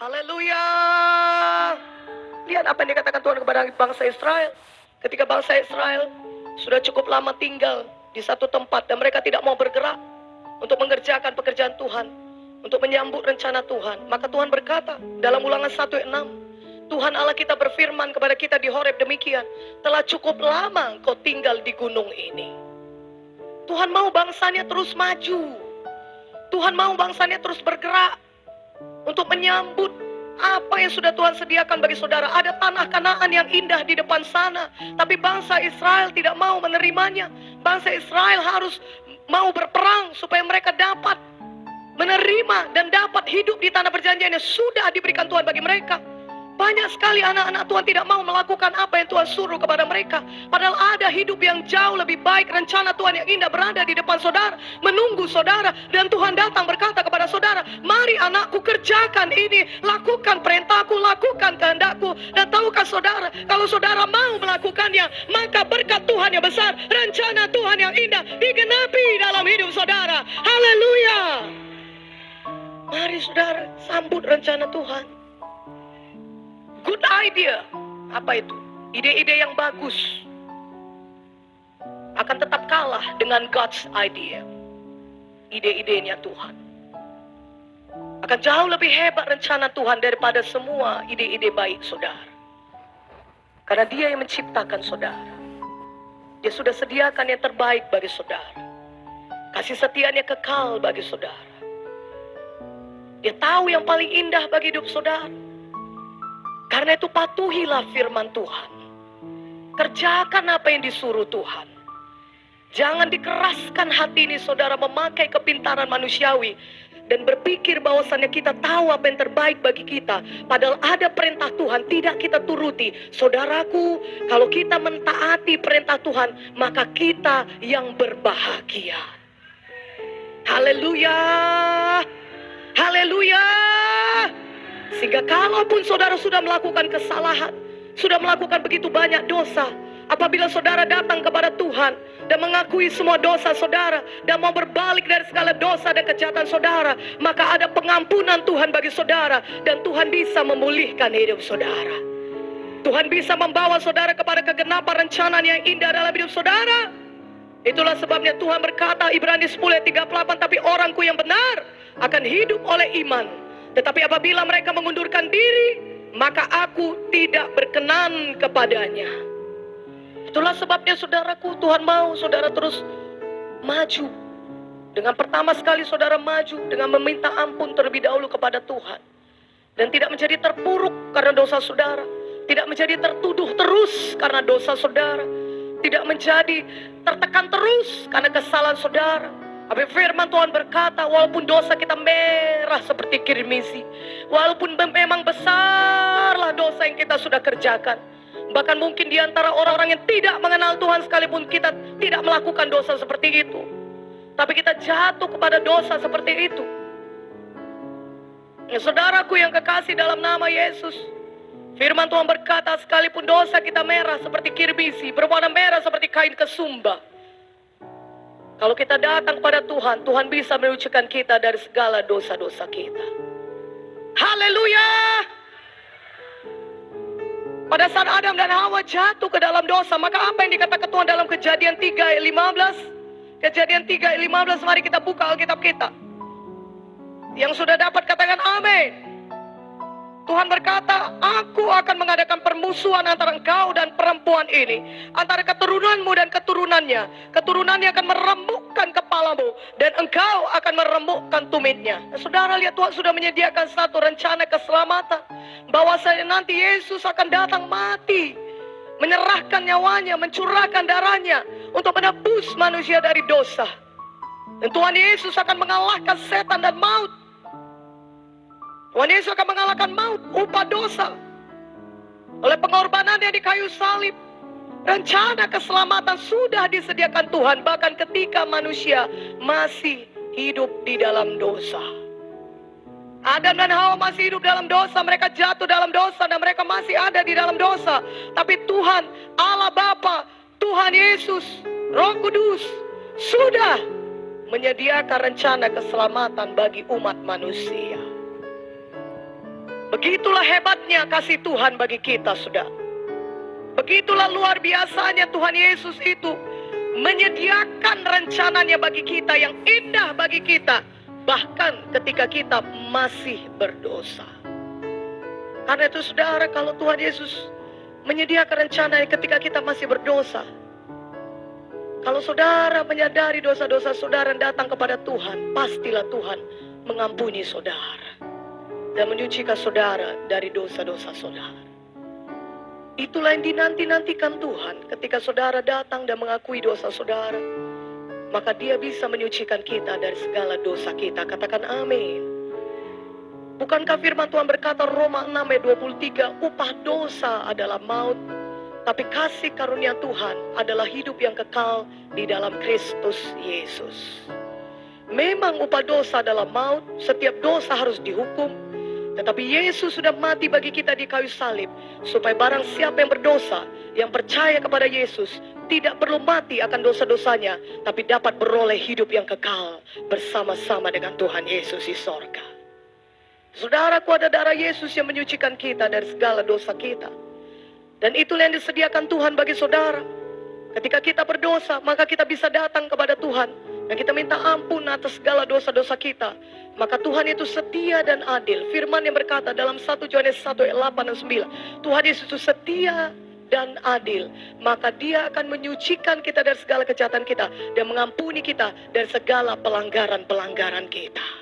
Haleluya. Lihat apa yang dikatakan Tuhan kepada bangsa Israel. Ketika bangsa Israel sudah cukup lama tinggal di satu tempat dan mereka tidak mau bergerak untuk mengerjakan pekerjaan Tuhan, untuk menyambut rencana Tuhan, maka Tuhan berkata dalam Ulangan 1:6, Tuhan Allah kita berfirman kepada kita di Horeb demikian, telah cukup lama kau tinggal di gunung ini. Tuhan mau bangsanya terus maju. Tuhan mau bangsanya terus bergerak untuk menyambut apa yang sudah Tuhan sediakan bagi saudara. Ada tanah Kanaan yang indah di depan sana, tapi bangsa Israel tidak mau menerimanya. Bangsa Israel harus mau berperang supaya mereka dapat menerima dan dapat hidup di tanah perjanjian yang sudah diberikan Tuhan bagi mereka. Banyak sekali anak-anak Tuhan tidak mau melakukan apa yang Tuhan suruh kepada mereka. Padahal ada hidup yang jauh lebih baik, rencana Tuhan yang indah berada di depan saudara, menunggu saudara. Dan Tuhan datang berkata kepada saudara, mari anakku kerjakan ini, lakukan perintahku, lakukan kehendakku. Dan tahukah saudara, kalau saudara mau melakukannya, maka berkat Tuhan yang besar, rencana Tuhan yang indah digenapi dalam hidup saudara. Haleluya. Mari saudara, sambut rencana Tuhan. Good idea. Apa itu? Ide-ide yang bagus akan tetap kalah dengan God's idea. Ide-idenya Tuhan akan jauh lebih hebat rencana Tuhan daripada semua ide-ide baik saudara. Karena Dia yang menciptakan saudara. Dia sudah sediakan yang terbaik bagi saudara. Kasih setianya kekal bagi saudara. Dia tahu yang paling indah bagi hidup saudara. Karena itu patuhilah firman Tuhan. Kerjakan apa yang disuruh Tuhan. Jangan dikeraskan hati ini saudara memakai kepintaran manusiawi. Dan berpikir bahwasannya kita tahu apa yang terbaik bagi kita. Padahal ada perintah Tuhan tidak kita turuti. Saudaraku, kalau kita mentaati perintah Tuhan, maka kita yang berbahagia. Haleluya. Haleluya. Sehingga kalaupun saudara sudah melakukan kesalahan, sudah melakukan begitu banyak dosa, apabila saudara datang kepada Tuhan dan mengakui semua dosa saudara dan mau berbalik dari segala dosa dan kejahatan saudara, maka ada pengampunan Tuhan bagi saudara dan Tuhan bisa memulihkan hidup saudara. Tuhan bisa membawa saudara kepada kegenapan rencana yang indah dalam hidup saudara. Itulah sebabnya Tuhan berkata Ibrani 10:38, tapi orangku yang benar akan hidup oleh iman. Tetapi apabila mereka mengundurkan diri, maka aku tidak berkenan kepadanya. Itulah sebabnya saudaraku, Tuhan mau saudara terus maju. Dengan pertama sekali saudara maju dengan meminta ampun terlebih dahulu kepada Tuhan. Dan tidak menjadi terpuruk karena dosa saudara. Tidak menjadi tertuduh terus karena dosa saudara. Tidak menjadi tertekan terus karena kesalahan saudara. Tapi firman Tuhan berkata, walaupun dosa kita merah seperti kirmisi, walaupun memang besarlah dosa yang kita sudah kerjakan, bahkan mungkin di antara orang-orang yang tidak mengenal Tuhan sekalipun kita tidak melakukan dosa seperti itu, tapi kita jatuh kepada dosa seperti itu. Ya, saudaraku yang kekasih dalam nama Yesus, firman Tuhan berkata, sekalipun dosa kita merah seperti kirmisi, berwarna merah seperti kain kesumba, kalau kita datang kepada Tuhan, Tuhan bisa menyucikan kita dari segala dosa-dosa kita. Haleluya. Pada saat Adam dan Hawa jatuh ke dalam dosa, maka apa yang dikatakan Tuhan dalam Kejadian 3:15? Kejadian 3:15, mari kita buka Alkitab kita. Yang sudah dapat katakan amin. Tuhan berkata, aku akan mengadakan permusuhan antara engkau dan perempuan ini, antara keturunanmu dan keturunannya. Keturunannya akan meremukkan kepalamu, dan engkau akan meremukkan tumitnya. Nah, saudara lihat, Tuhan sudah menyediakan satu rencana keselamatan, bahwasanya nanti Yesus akan datang mati, menyerahkan nyawanya, mencurahkan darahnya untuk menebus manusia dari dosa. Dan Tuhan Yesus akan mengalahkan setan dan maut. Tuhan Yesus akan mengalahkan maut, upah dosa, oleh pengorbanannya di kayu salib. Rencana keselamatan sudah disediakan Tuhan, bahkan ketika manusia masih hidup di dalam dosa. Adam dan Hawa masih hidup dalam dosa, mereka jatuh dalam dosa dan mereka masih ada di dalam dosa. Tapi Tuhan, Allah Bapa, Tuhan Yesus, Roh Kudus sudah menyediakan rencana keselamatan bagi umat manusia. Begitulah hebatnya kasih Tuhan bagi kita, sudah. Begitulah luar biasanya Tuhan Yesus itu menyediakan rencananya bagi kita yang indah bagi kita, bahkan ketika kita masih berdosa. Karena itu saudara, kalau Tuhan Yesus menyediakan rencana ketika kita masih berdosa, kalau saudara menyadari dosa-dosa saudara datang kepada Tuhan, pastilah Tuhan mengampuni saudara dan menyucikan saudara dari dosa-dosa saudara. Itulah yang dinanti-nantikan Tuhan ketika saudara datang dan mengakui dosa saudara. Maka Dia bisa menyucikan kita dari segala dosa kita. Katakan amin. Bukankah firman Tuhan berkata Roma 6 ayat 23, upah dosa adalah maut, tapi kasih karunia Tuhan adalah hidup yang kekal di dalam Kristus Yesus. Memang upah dosa adalah maut, setiap dosa harus dihukum. Tetapi Yesus sudah mati bagi kita di kayu salib, supaya barang siapa yang berdosa, yang percaya kepada Yesus, tidak perlu mati akan dosa-dosanya, tapi dapat beroleh hidup yang kekal bersama-sama dengan Tuhan Yesus di sorga. Saudaraku, ada darah Yesus yang menyucikan kita dari segala dosa kita. Dan itulah yang disediakan Tuhan bagi saudara. Ketika kita berdosa, maka kita bisa datang kepada Tuhan dan kita minta ampun atas segala dosa-dosa kita. Maka Tuhan itu setia dan adil. Firman yang berkata dalam 1 Yohanes 1 ayat 8 dan 9, Tuhan Yesus itu setia dan adil. Maka Dia akan menyucikan kita dari segala kejahatan kita dan mengampuni kita dari segala pelanggaran-pelanggaran kita.